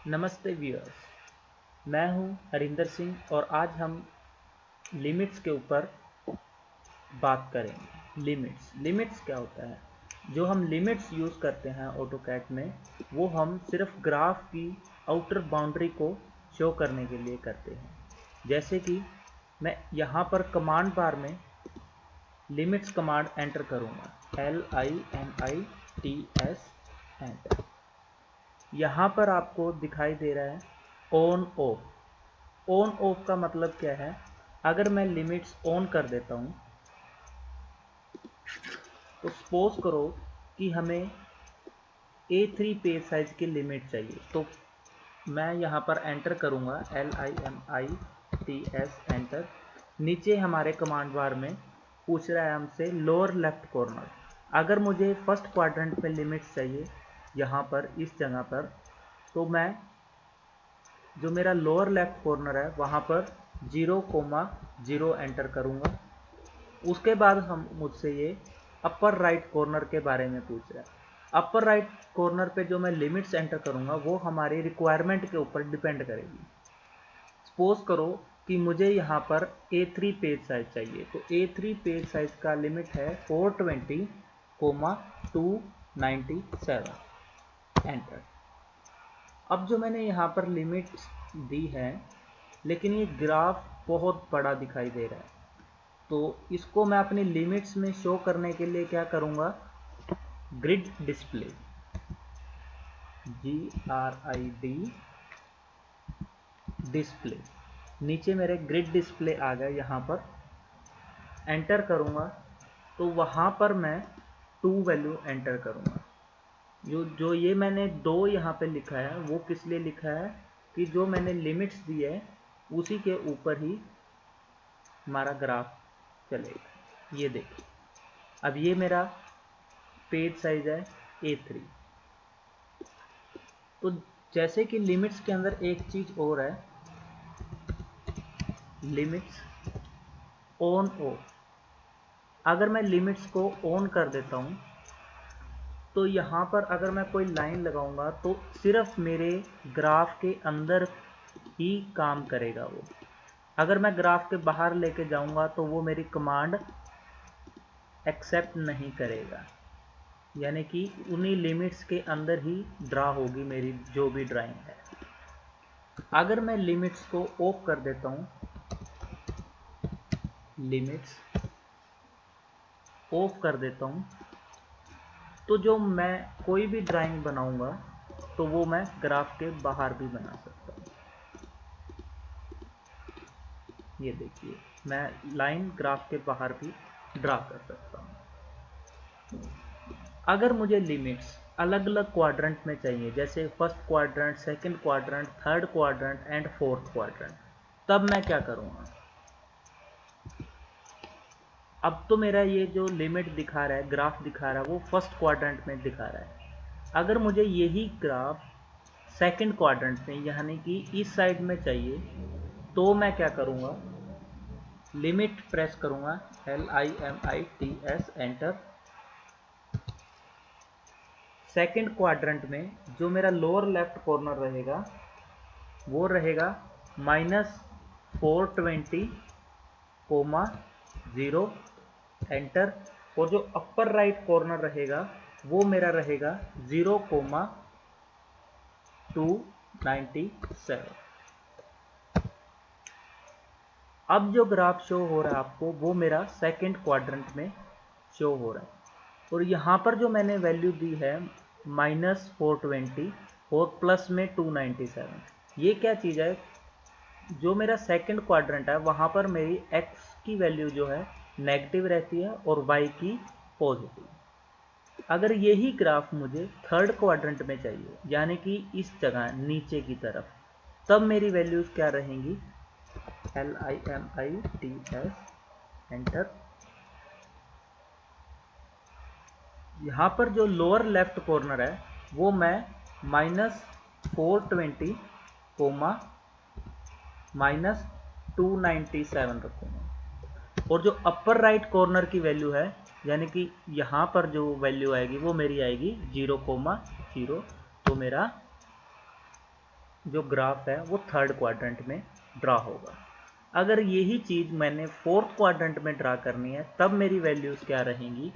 नमस्ते व्यूअर्स, मैं हूं हरिंदर सिंह और आज हम लिमिट्स के ऊपर बात करेंगे। लिमिट्स क्या होता है? जो हम लिमिट्स यूज़ करते हैं ऑटोकैड में, वो हम सिर्फ ग्राफ की आउटर बाउंड्री को शो करने के लिए करते हैं। जैसे कि मैं यहाँ पर कमांड बार में लिमिट्स कमांड एंटर करूँगा, LIMITS एंटर। यहाँ पर आपको दिखाई दे रहा है ऑन ऑफ का मतलब क्या है? अगर मैं लिमिट्स ऑन कर देता हूँ तो सपोज करो कि हमें A3 पेज साइज की लिमिट चाहिए, तो मैं यहाँ पर एंटर करूँगा LIMITS एंटर। नीचे हमारे कमांड बार में पूछ रहा है हमसे लोअर लेफ्ट कॉर्नर। अगर मुझे फर्स्ट क्वाड्रेंट में लिमिट्स चाहिए यहाँ पर इस जगह पर, तो मैं जो मेरा लोअर लेफ्ट कॉर्नर है वहाँ पर 0,0 एंटर करूँगा। उसके बाद हम मुझसे ये अपर राइट कॉर्नर के बारे में पूछ रहा है। अपर राइट कॉर्नर पे जो मैं लिमिट्स एंटर करूँगा वो हमारी रिक्वायरमेंट के ऊपर डिपेंड करेगी। सपोज करो कि मुझे यहाँ पर A3 पेज साइज चाहिए, तो A3 पेज साइज का लिमिट है 420,297 एंटर। अब जो मैंने यहाँ पर लिमिट्स दी है, लेकिन ये ग्राफ बहुत बड़ा दिखाई दे रहा है, तो इसको मैं अपनी लिमिट्स में शो करने के लिए क्या करूँगा, ग्रिड डिस्प्ले, GRID डिस्प्ले। नीचे मेरे ग्रिड डिस्प्ले आ गया, यहाँ पर एंटर करूँगा तो वहाँ पर मैं 2 वैल्यू एंटर करूँगा। जो ये मैंने 2 यहाँ पे लिखा है वो किस लिए लिखा है कि जो मैंने लिमिट्स दी है उसी के ऊपर ही हमारा ग्राफ चलेगा। ये देखिए, अब ये मेरा पेज साइज है A3। तो जैसे कि लिमिट्स के अंदर एक चीज और है, लिमिट्स ऑन ऑफ। अगर मैं लिमिट्स को ऑन कर देता हूं तो यहाँ पर अगर मैं कोई लाइन लगाऊंगा तो सिर्फ मेरे ग्राफ के अंदर ही काम करेगा वो। अगर मैं ग्राफ के बाहर लेके जाऊंगा तो वो मेरी कमांड एक्सेप्ट नहीं करेगा, यानी कि उन्हीं लिमिट्स के अंदर ही ड्रा होगी मेरी जो भी ड्राइंग है। अगर मैं लिमिट्स को ऑफ कर देता हूं, लिमिट्स ऑफ कर देता हूं, तो जो मैं कोई भी ड्राइंग बनाऊंगा तो वो मैं ग्राफ के बाहर भी बना सकता हूं। ये देखिए, मैं लाइन ग्राफ के बाहर भी ड्रा कर सकता हूं। अगर मुझे लिमिट्स अलग अलग क्वाड्रेंट में चाहिए, जैसे first quadrant, second quadrant, third quadrant and fourth quadrant, तब मैं क्या करूँगा? अब तो मेरा ये जो लिमिट दिखा रहा है, ग्राफ दिखा रहा है, वो फर्स्ट क्वाड्रेंट में दिखा रहा है। अगर मुझे यही ग्राफ सेकंड क्वाड्रेंट में यानी कि इस साइड में चाहिए, तो मैं क्या करूँगा, लिमिट प्रेस करूँगा, LIMITS एंटर। सेकंड क्वाड्रेंट में जो मेरा लोअर लेफ्ट कॉर्नर रहेगा वो रहेगा -420,0 एंटर, और जो अपर राइट कॉर्नर रहेगा वो मेरा रहेगा 0,297। अब जो ग्राफ शो हो रहा है आपको वो मेरा सेकंड क्वाड्रेंट में शो हो रहा है, और यहाँ पर जो मैंने वैल्यू दी है -420 और प्लस में 297, ये क्या चीज़ है? जो मेरा सेकंड क्वाड्रेंट है वहाँ पर मेरी x की वैल्यू जो है नेगेटिव रहती है और y की पॉजिटिव। अगर यही ग्राफ मुझे थर्ड क्वाड्रेंट में चाहिए, यानी कि इस जगह नीचे की तरफ, तब मेरी वैल्यूज क्या रहेंगी, LIMITS एंटर। यहाँ पर जो लोअर लेफ्ट कॉर्नर है वो मैं -420, -297 रखूँगा, और जो अपर राइट कॉर्नर की वैल्यू है, यानी कि यहाँ पर जो वैल्यू आएगी वो मेरी आएगी 0,0। तो मेरा जो ग्राफ है वो थर्ड क्वाड्रेंट में ड्रा होगा। अगर यही चीज़ मैंने फोर्थ क्वाड्रेंट में ड्रा करनी है तब मेरी वैल्यूज़ क्या रहेंगी,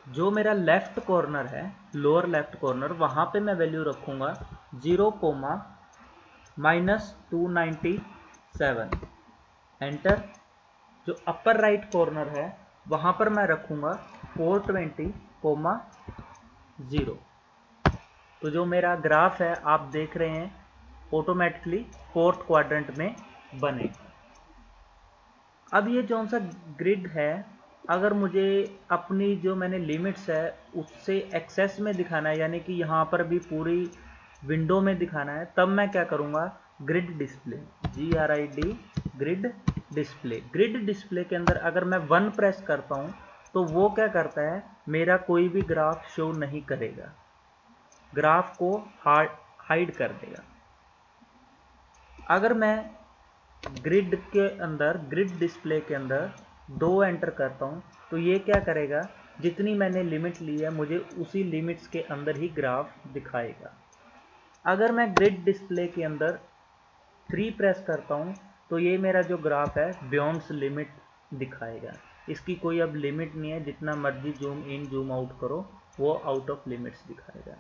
जो मेरा लेफ्ट कॉर्नर है, लोअर लेफ्ट कॉर्नर, वहाँ पे मैं वैल्यू रखूँगा 0,-297, एंटर। जो अपर राइट कॉर्नर है वहाँ पर मैं रखूँगा 420,0। तो जो मेरा ग्राफ है आप देख रहे हैं ऑटोमेटिकली फोर्थ क्वाड्रेंट में बनेगा। अब ये जो सा ग्रिड है, अगर मुझे अपनी जो मैंने लिमिट्स है उससे एक्सेस में दिखाना है, यानी कि यहाँ पर भी पूरी विंडो में दिखाना है, तब मैं क्या करूँगा, grid display, GRID, grid display. Grid display के अंदर अगर मैं 1 प्रेस करता हूँ तो वो क्या करता है, मेरा कोई भी ग्राफ शो नहीं करेगा, ग्राफ को हाइड कर देगा। अगर मैं ग्रिड के अंदर, ग्रिड डिस्प्ले के अंदर 2 एंटर करता हूँ तो ये क्या करेगा, जितनी मैंने लिमिट ली है मुझे उसी लिमिट्स के अंदर ही ग्राफ दिखाएगा। अगर मैं ग्रिड डिस्प्ले के अंदर 3 प्रेस करता हूँ तो ये मेरा जो ग्राफ है बियॉन्ड्स लिमिट दिखाएगा। इसकी कोई अब लिमिट नहीं है, जितना मर्जी जूम इन जूम आउट करो वो आउट ऑफ लिमिट्स दिखाएगा।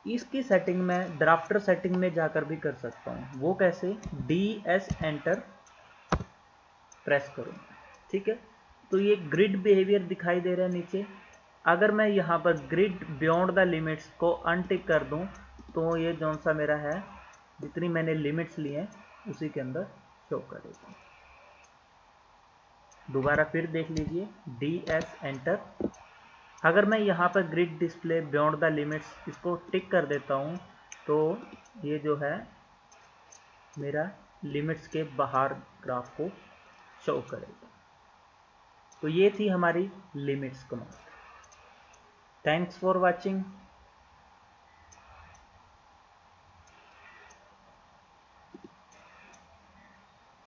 इसकी सेटिंग मैं ड्राफ्टर सेटिंग में जाकर भी कर सकता हूँ। वो कैसे, DS एंटर प्रेस करूँ, ठीक है। तो ये ग्रिड बिहेवियर दिखाई दे रहा है नीचे। अगर मैं यहाँ पर ग्रिड बियॉन्ड द लिमिट्स को अनटिक कर दूँ तो ये जौन सा मेरा है, जितनी मैंने लिमिट्स ली हैं उसी के अंदर शो करेगा। दोबारा फिर देख लीजिए, DS एंटर। अगर मैं यहाँ पर grid display beyond the limits इसको टिक कर देता हूँ तो ये जो है मेरा लिमिट्स के बाहर ग्राफ को शो करेगा। तो ये थी हमारी limits command. Thanks for watching.